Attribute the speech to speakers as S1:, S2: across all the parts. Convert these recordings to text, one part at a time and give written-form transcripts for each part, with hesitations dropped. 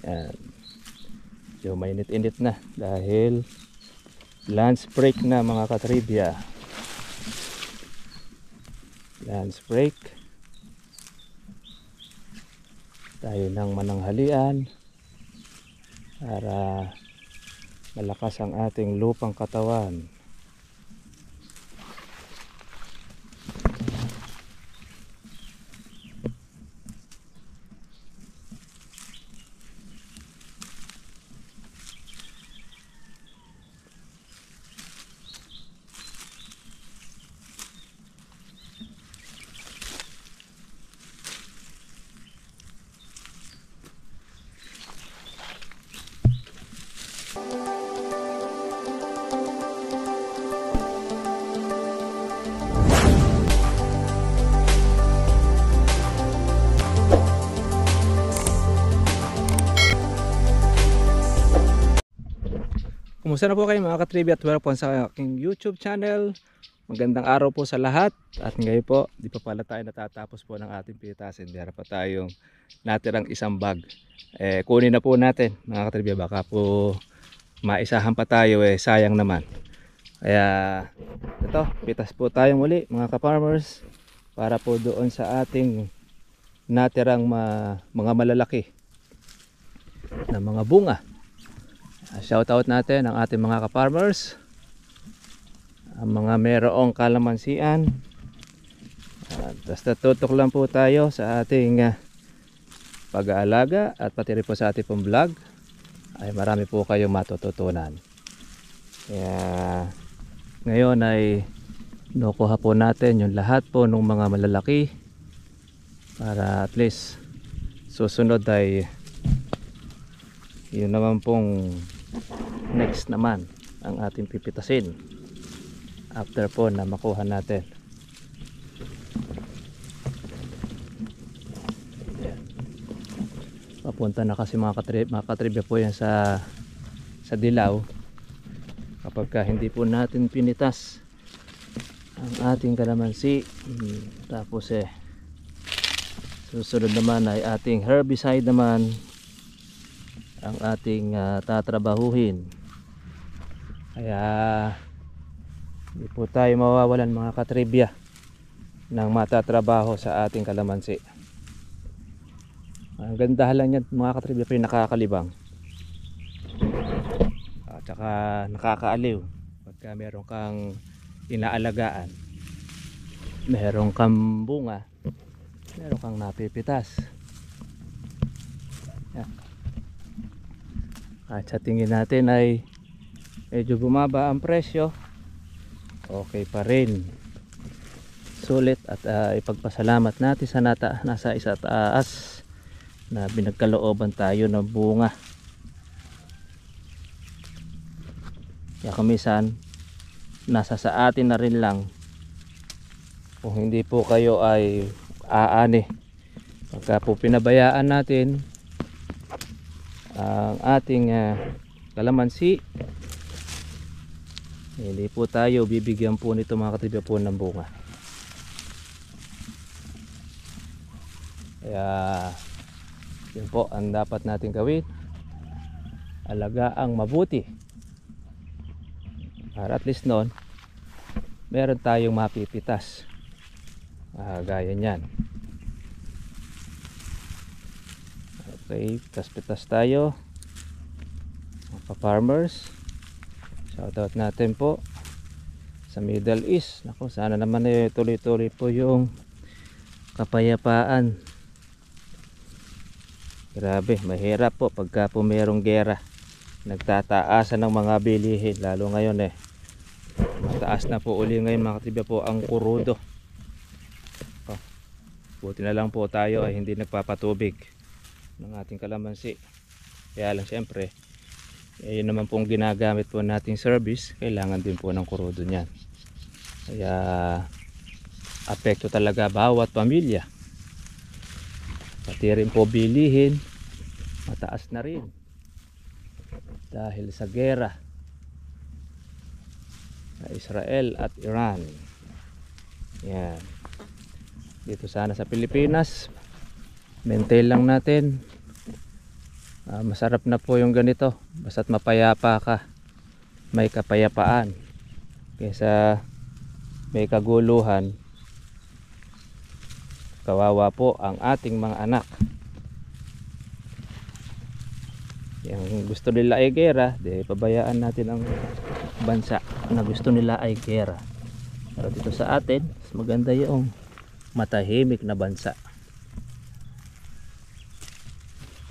S1: Yan. So mainit-init na dahil lunch break na mga katribya. Lunch break. Tayo ng mananghalian para malakas ang ating lupang katawan. Kumusta na po kayo mga katribya at welcome sa aking YouTube channel. Magandang araw po sa lahat. At ngayon po, di pa pala tayo natatapos po ng ating pitasin. Meron pa tayong natirang isang bag. Kunin na po natin mga katribya. Baka po maisahan pa tayo, sayang naman. Kaya ito, pitas po tayo muli mga ka-farmers. Para po doon sa ating natirang mga malalaki na mga bunga. Shoutout natin ang ating mga ka-farmers, ang mga merong kalamansian. Basta tutok lang po tayo sa ating pag-aalaga at pati rin po sa ating pong vlog ay marami po kayong matututunan. Kaya ngayon ay nukuha po natin yung lahat po ng mga malalaki para at least susunod ay yun naman pong next naman ang ating pipitasin after po na makuha natin. Papunta na kasi mga katribya po yan sa dilaw kapag hindi po natin pinitas ang ating kalamansi. Tapos susunod naman ay ating herbicide naman ang ating tatrabahuhin. Kaya hindi po tayo mawawalan mga katribya ng matatrabaho sa ating kalamansi. Ang ganda lang yan mga katribya, pero nakakalibang at saka nakakaaliw pagka meron kang inaalagaan, meron kang bunga, meron kang napipitas. Yan. At sa tingin natin ay medyo bumaba ang presyo, okay pa rin, sulit. At ipagpasalamat natin sa nasa isa taas na binagkalooban tayo ng bunga. Kaya kumisan nasa sa atin na rin lang kung hindi po kayo ay aani. Pagka po pinabayaan natin ang ating kalamansi, hindi po tayo bibigyan po nito mga katribya po ng bunga. Kaya yun po ang dapat natin gawin, alagaang mabuti para at least noon meron tayong mapipitas gaya nyan. Okay, pitas tayo mga farmers. Shoutout natin po sa Middle East. Naku, sana naman tuloy-tuloy po yung kapayapaan. Grabe, mahirap po pagka po merong gera. Nagtataasan ng mga bilihin, lalo ngayon mataas na po uli ngayon mga katibya po ang kurudo. Buti na lang po tayo ay hindi nagpapatubig ng ating kalamansi. Kaya lang syempre yun naman pong ginagamit po nating service, kailangan din po ng kurudo niyan. Kaya apekto talaga bawat pamilya, pati rin po bilihin mataas na rin dahil sa gera sa Israel at Iran. Yan. Dito sana sa Pilipinas, maintain lang natin Masarap na po yung ganito, basta't mapayapa ka, may kapayapaan, kaysa may kaguluhan. Kawawa po ang ating mga anak. Yung gusto nila ay gera, di pabayaan natin ang bansa na gusto nila ay gera. Pero dito sa atin, mas maganda yung matahimik na bansa.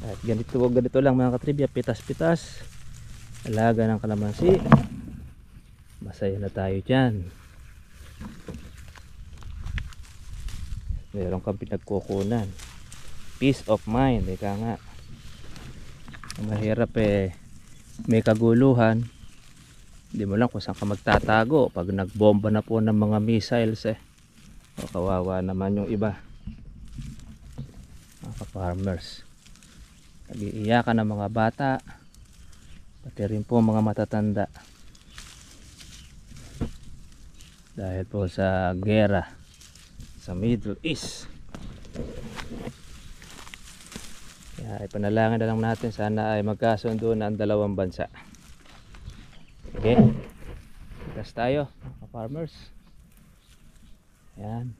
S1: At ganito lang mga katribya, pitas-pitas, alaga ng kalamansi, masaya na tayo dyan. Meron kang pinagkukunan, peace of mind, ika nga. Ang mahirap may kaguluhan, hindi mo lang kung saan ka magtatago pag nagbomba na po ng mga missiles o kawawa naman yung iba, mga farmers. Nag-iiyakan ng mga bata, pati rin po mga matatanda, dahil po sa gera sa Middle East. Kaya ipanalangin na lang natin, sana ay magkasundo na ang dalawang bansa. Okay, itas tayo mga farmers. Yan,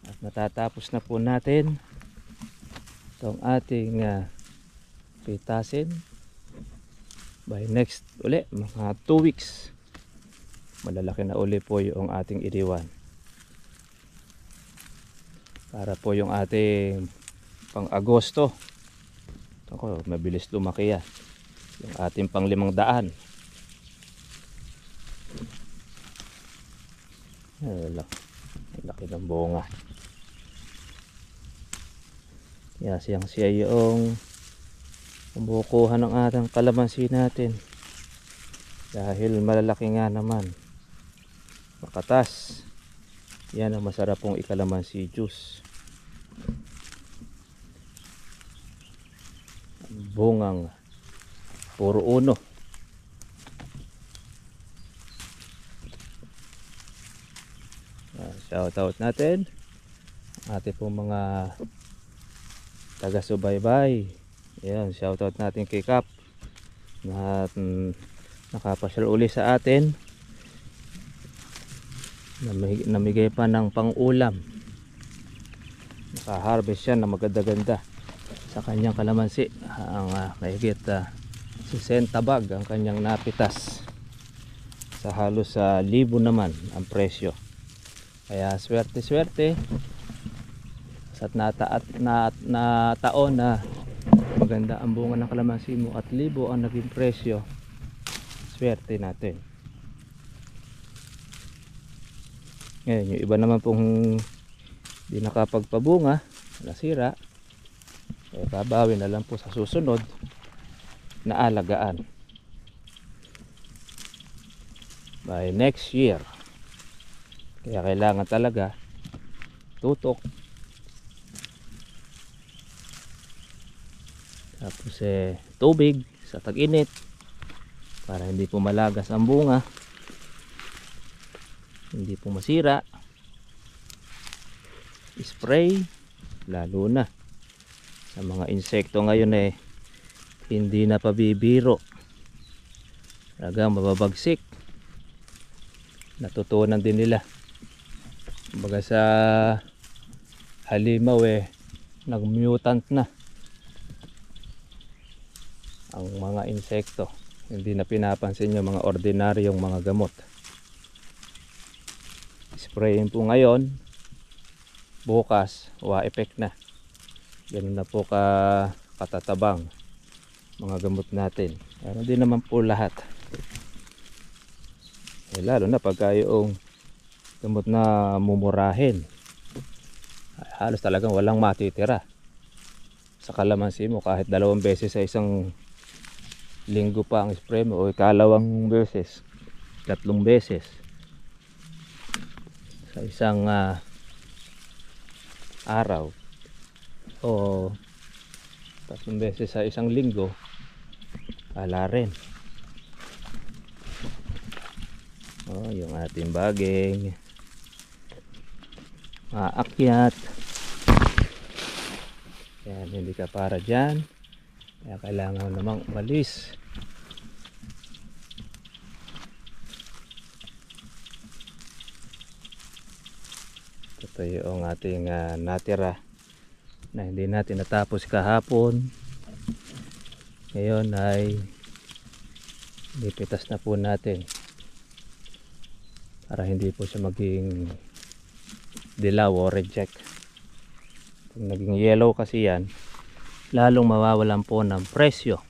S1: at matatapos na po natin itong ating pitasin. By next uli, mga 2 weeks, malalaki na uli po yung ating iriwan, para po yung ating pang Agosto. Ako, mabilis lumaki yan, yung ating pang 500. Laki ng bunga. Kaya siya yung bukuhan ng ating kalamansi natin, dahil malalaki nga naman, makatas. Yan ang masarap pong ikalamansi juice. Bungang puro uno. Shout out natin ating pong mga taga-subaybay. Ayan, shout out natin kay Kap na nakapasyal uli sa atin, namigay pa ng pang-ulam. Naka-harvest siya na maganda-ganda sa kanyang kalamansi. Ang mahigit 60 bag ang kanyang napitas, sa halos 1,000 naman ang presyo. Kaya swerte-swerte sa taon na maganda ang bunga ng kalamansi mo at 1,000 ang naging presyo. Swerte natin. Ngayon, yung iba naman pong di nakapagpabunga, nasira, babawi na lang po sa susunod na alagaan by next year. Kaya kailangan talaga tutok, tapos tubig sa tag-init para hindi po malagas ang bunga, hindi po masira. Spray, lalo na sa mga insekto ngayon hindi na pabibiro, talagang mababagsik. Natutunan din nila. Kumbaga sa halimaw nag-mutant na ang mga insekto, hindi na pinapansin yung mga ordinaryong mga gamot. Sprayin po ngayon, bukas wa-effect na. Ganun na po katatabang mga gamot natin. Pero hindi naman po lahat, lalo na pagka yung gamot na mumurahin, halos talagang walang matitira sa kalamansi mo. Kahit 2 beses sa isang linggo pa ang spray mo, o ikalawang beses, 3 beses sa isang araw, o 3 beses sa isang linggo, wala rin. Yung ating baging maakyat. Yan, hindi ka para dyan. Kaya kailangan namang umalis. Ito yung ating natira na hindi natin natapos kahapon. Ngayon ay lipitas na po natin para hindi po siya maging dilaw o reject. Kung naging yellow kasi yan, lalong mawawalan po ng presyo.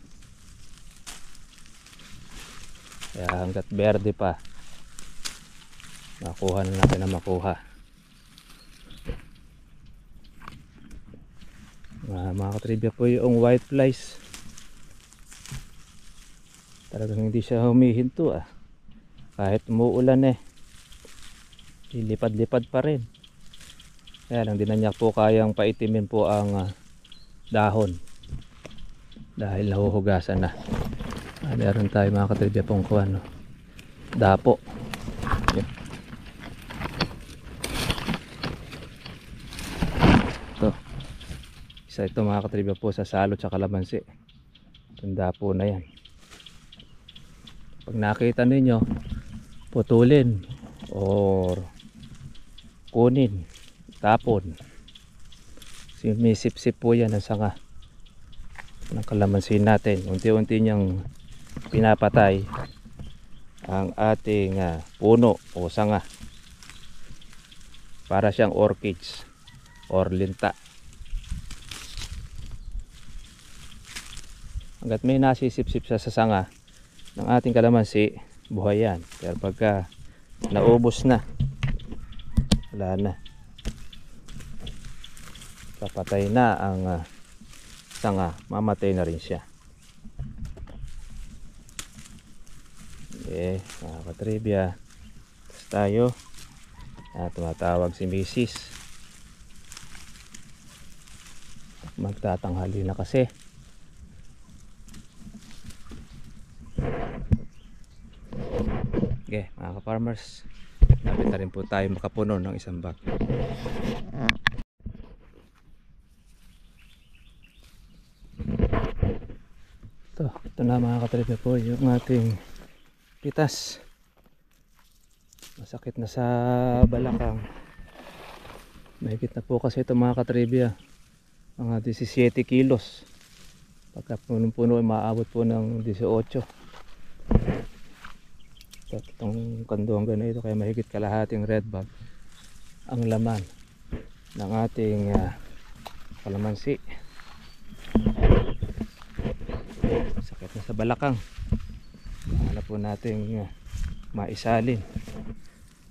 S1: Kaya hanggat berde pa, makuha na natin na makuha. Mga katribya po yung white flies, talagang hindi siya humihinto kahit umuulan lilipad-lipad pa rin. Kaya lang din na niya po kayang paitimin po ang dahon dahil nahuhugasan na. Meron tayo mga katribya pong kuwan, dapo. Yan. Ito isa ito mga katribya po sa salot sa kalamansi. Itong dapo na yan, pag nakita ninyo, putulin or kunin, tapon. May sip-sip po yan ang sanga ng kalamansi natin. Unti-unti niyang pinapatay ang ating puno o sanga para siyang orchids or linta. Hanggat may nasisip-sip sa sanga ng ating kalamansi, buhay yan. Pero pagka naubos na, wala na, papatay na ang sanga, mamatay na rin siya. Okay, mga katribya, tayo tumatawag si Mrs. Magtatanghali na kasi. Okay, mga ka-farmers, lapit na rin po tayo makapuno ng isang bag. Ito na mga katribya po yung ating pitas. Masakit na sa balakang. Mahigit na po kasi ito mga katribya, mga 17 kilos. Pagka punong-puno ay maabot po ng 18. Itong kanduang ganito, kaya mahigit kalahating red bag ang laman ng ating kalamansi. Sakit na sa balakang. Wala po nating maisalin.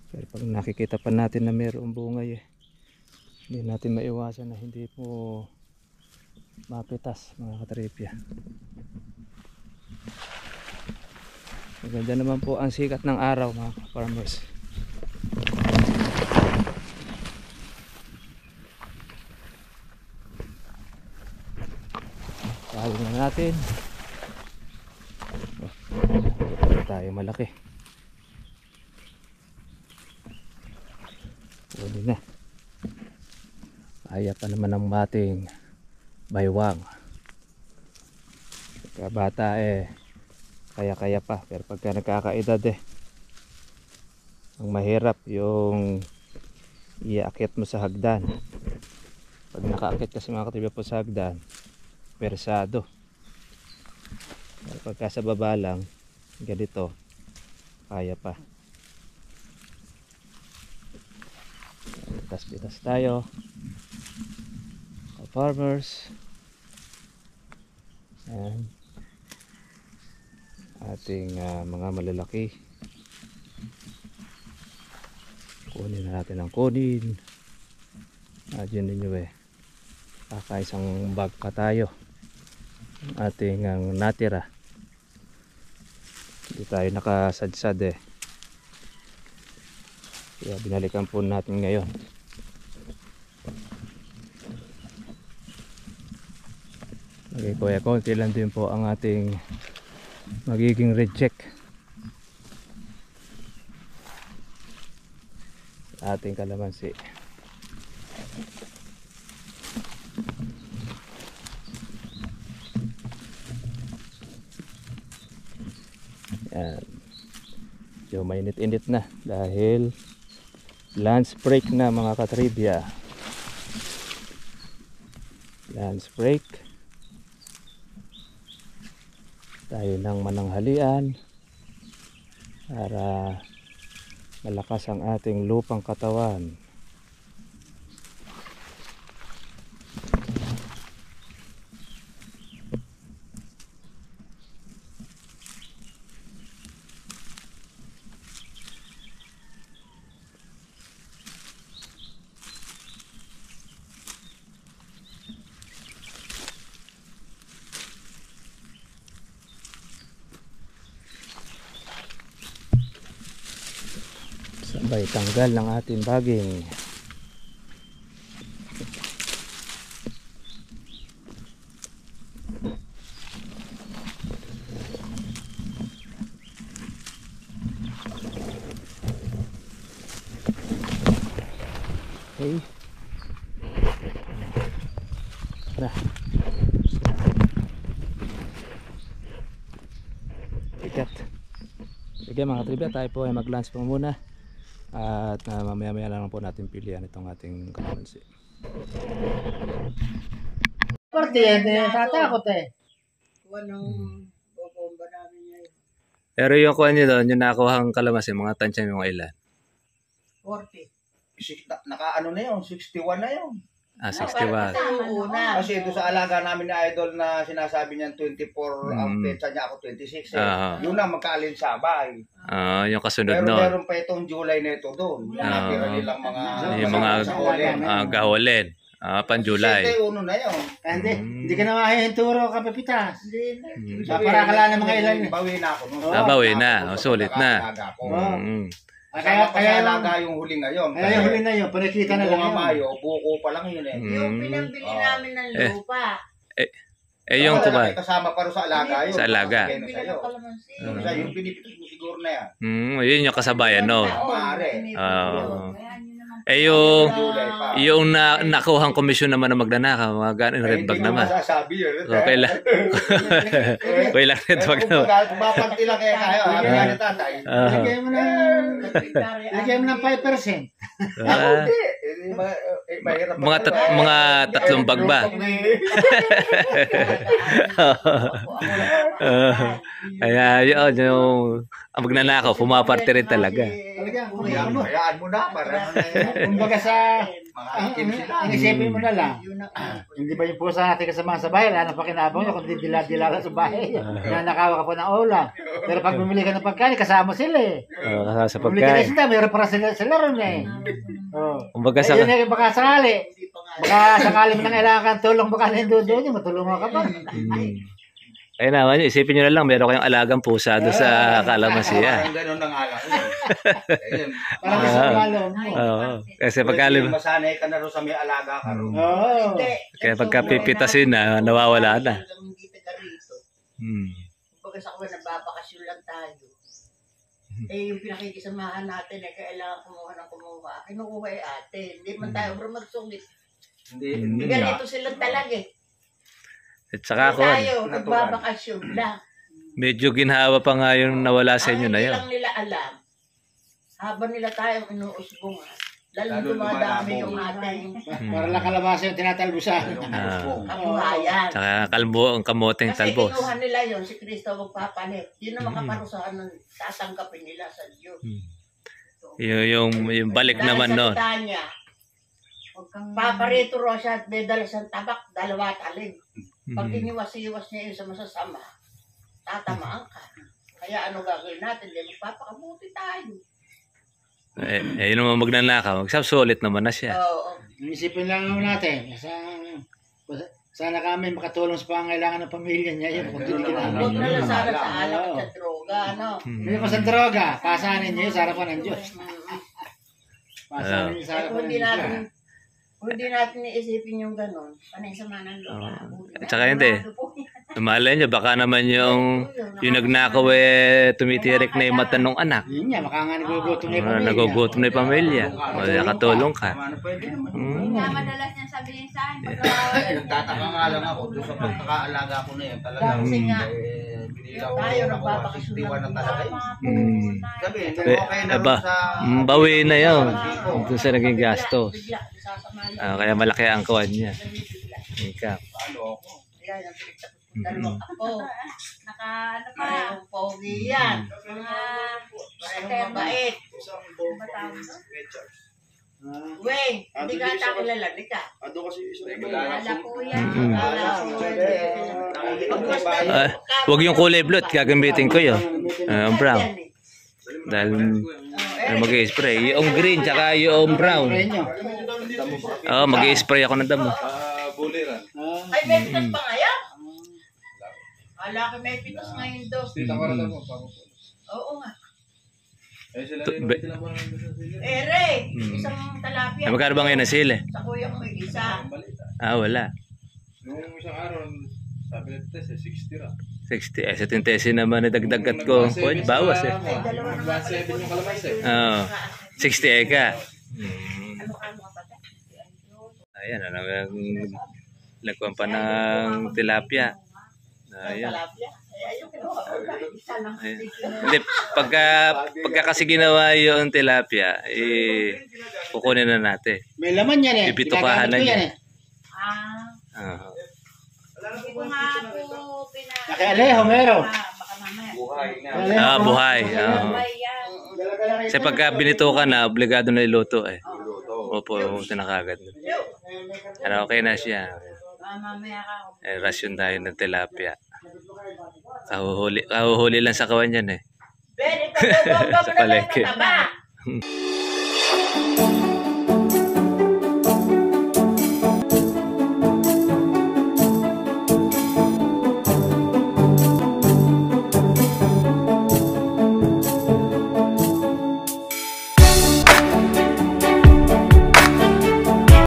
S1: Pero pag nakikita pa natin na mayroong bungay hindi natin maiwasan na hindi po mapitas mga katripya. Maganda naman po ang sikat ng araw mga farmers. Tawag na natin. Tayo malaki. Pwede na. Kaya pa naman ang mating baywang. Pagka bata kaya pa, pero pagka nagkakaedad ang mahirap yung iaakit mo sa hagdan. Pag nakaakit kasi mga katribya po sa hagdan, persado. Pero pagka sa baba lang, ganito, kaya pa. Bitas-bitas tayo, farmers. Ayan. Ating mga malalaki, kunin na natin ang kunin. Diyan ninyo kakaisang bag pa tayo ang ating natira. Hindi tayo nakasadsad kaya binalikan po natin ngayon. Okay, kuya, konti lang din po ang ating magiging reject ating kalamansi. Yan. So mainit-init na dahil lunch break na mga katribya. Lunch break. Tayo ng mananghalian para malakas ang ating lupang katawan. Sabay tanggal ng ating baging. Okay. Tara. Ikat. Sige mga trivia, tayo po ay mag-lunch po muna. At mamaya-maya lang po natin pilihan itong ating kalamansi.
S2: Parte, tatakot eh.
S1: Pero yung kuha nyo doon, yung nakuhang kalamansi, mga tansya yung mga ilan?
S2: 40.
S3: Naka-ano na yun, 61 na yun.
S1: 61.
S3: Kasi ito sa alaga namin na idol na sinasabi niyan 24 ang petsa niya, ako 26 eh. Yun ang magkalinsabay.
S1: Yung kasunod
S3: Pero
S1: no.
S3: meron pa itong July na ito doon. Natira nilang mga
S1: Yung mga gahulin. Pan-July.
S3: 71 na yun.
S2: Hindi ka na mahihinturo kapapitas.
S3: Sabi,
S2: Para ka lang ng mga ilan.
S3: Bawi na ako.
S1: Bawi na. Sulit na.
S2: Kaya
S3: alaga yung huli ngayon.
S2: Kaya yung huli na yun, panikita na lang
S3: yung
S2: yun.
S3: Mayo, buko pa lang yun eh.
S4: Yung pinambili namin ng lupa.
S1: Yung kumain.
S3: Kasama pa rin sa alaga yun.
S1: Sa alaga.
S3: Yung pinipitas mo siguro na yan.
S1: Yun yung kasabayan no.
S3: Maaari.
S1: Yung nakuhang komisyon naman na magnanakaw, mga ganun red bag naman.
S3: Masasabi yun.
S1: Okay lang. Okay lang red bag naman.
S3: Bapanti lang kaya kayo. Sabi nga ni tatay.
S2: Lagyan mo ng 5%.
S1: Mga tatlong bag ba? Kaya yun, yung magnanakaw, pumaparte rin talaga.
S3: Hayaan mo na.
S2: Kumbaga sa ang isipin mo na lang. Hindi ba yung pusa natin kasama sa bahay, ano pa kinabang nyo, kundi dila-dila sa bahay. Nanakawa ka po ng ulam. Pero pag bumili ka ng pagkain, kasama sila eh.
S1: Kasama sa
S2: Bumili ka na
S1: pagkain.
S2: sila, mayroon para sila ron eh.
S1: Kumbaga sa...
S2: Yun eh, baka sakali. Baka sakali mo nang kailangan kang tulong, baka nandoon yun, matulungan ka pa.
S1: Ayun naman, isipin nyo na lang, meron kayong alagang pusa doon sa kalamansiya.
S3: Parang ganun ang alam.
S2: Para sa malong mo.
S1: Kasi pagkalim,
S3: Masanay ka na rin sa may alaga ka rin.
S2: Oo.
S1: kaya pagkapipitasin na, nawawala na.
S4: Pagka sa kuwan, nagbabakasyon lang tayo. Eh, yung pinakikisamahan natin, kailangan kumuha ng kumuha. Kinukuha ay atin. Hindi man tayo magsungit.
S3: Hindi
S4: Ganito silang talaga eh.
S1: At saka ako,
S4: Tayo, nagbabakasyon lang.
S1: medyo ginhawa pa nga yung nawala sa inyo na yun.
S4: Hindi lang nila alam. Habang nila tayong inuusbungan. Lalo
S3: Lalo
S4: dumadami
S3: lumalabo.
S4: yung ating
S2: Para lang kalabasa yung tinatalbusan.
S4: kabuhayan.
S1: Tsaka ang kamoteng
S4: Kasi
S1: talbos.
S4: kinuha nila yun, si Kristo magpapalit. Yun ang makaparusahan ng tatanggapin nila sa Diyos.
S1: Yung balik
S4: Dahil
S1: naman
S4: sa
S1: nun.
S4: kita niya, paparito ro siya at may dala siyang tabak, dalawa at alig. Pag iniwas-iwas niya yun sa masasama, tatamaan ka. Kaya ano gagawin natin? Di magpapakabuti tayo.
S1: Yun naman magnanakaw. Sulit naman na siya.
S4: Oo.
S2: Isipin lang naman natin. Sana kami makatulong sa pangailangan ng pamilya niya. Yun, kung hindi
S4: Huwag na lang sana sa alak
S2: Oo.
S4: at sa droga, ano?
S2: Hindi pa sa droga. Pasanin niyo sa harapan ng Diyos. Pasanin niyo sa
S4: Eh,
S2: harapan ng Diyos.
S4: kung hindi natin iisipin yung gano'n, panay sama ng lupa.
S1: At saka hindi. Malay nyo, baka naman yung nagnakaw tumitirik na yung mata ng anak.
S2: Yun nga, baka nga nagugutom na yung pamilya.
S1: Nagugutom na yung pamilya. Nakatulong ka.
S5: Kaya madalas niya sabihin sa akin,
S3: Nagtataka nga lang ako doon sa pagkakaalaga ko na yun. Talagang
S4: Kasi nga,
S3: Hindi lang
S4: Tayo
S3: ako
S4: nagbabakasyon
S3: 61 na talaga yun. Sabihin, okay na
S1: Aba,
S3: rin sa...
S1: bawi na yun. Doon sa naging gastos.
S4: Bigla, sasamahan.
S1: Kaya malaki ang kuwan niya. Income.
S3: Ano ako?
S4: Ayan, ang pinagtapos ko. Dalawang ako.
S5: Naka, ano pa,
S4: Parehong pogi yan.
S5: mga,
S4: Parehong mabait.
S5: ano tawag doon?
S4: Weng, hindi ka ata kilala. Hindi ka.
S5: Kilala po yan.
S1: Huwag yung kulay blue, gagamitin ko yun. Brown. Dahil mag-i-spray. Yung green, tsaka yung brown. Mag-i-spray ako ng damo.
S4: Ay, may pitas pa ngayon? Ala ko may pitas ngayon doon. Oo nga. Ere, isang talapia.
S1: Magkano ba ngayon ang sili?
S4: Sa kuya ko may isa.
S1: Wala.
S6: Nung isang araw, sabi nito test, 60 ra.
S1: 60. Sa tintesi naman nadagdagat ko. Pwede, bawas eh.
S4: Ay, dalawa na
S6: 1.7 yung kalamansi.
S1: 60 eka.
S4: Ano ka ba?
S1: Ayan, nagkuhan pa ng tilapia. Ayan.
S4: Talapia. Ay, ayun, kinuha ko lang. Isa lang.
S1: Ayan. Hindi, pagka kasi ginawa yung tilapia, kukunin na natin.
S2: May laman yan eh.
S1: Pipitukahan na
S2: Ginagamit ko yan
S1: niya.
S2: eh.
S5: Hindi ko nga po
S2: Nakialeho, meron.
S5: Baka mamaya.
S3: Buhay na.
S1: Buhay.
S5: Sabay yan.
S1: Kasi pagka binitukan na, obligado na iluto eh. Opo, tinakagad. Pero okay na siya.
S5: Mamaya ka.
S1: Rasyon tayo ng tilapia. Kahuhuli lang sa kawan yan eh.
S4: Pwede pa,
S1: Sa palengke.
S4: taba.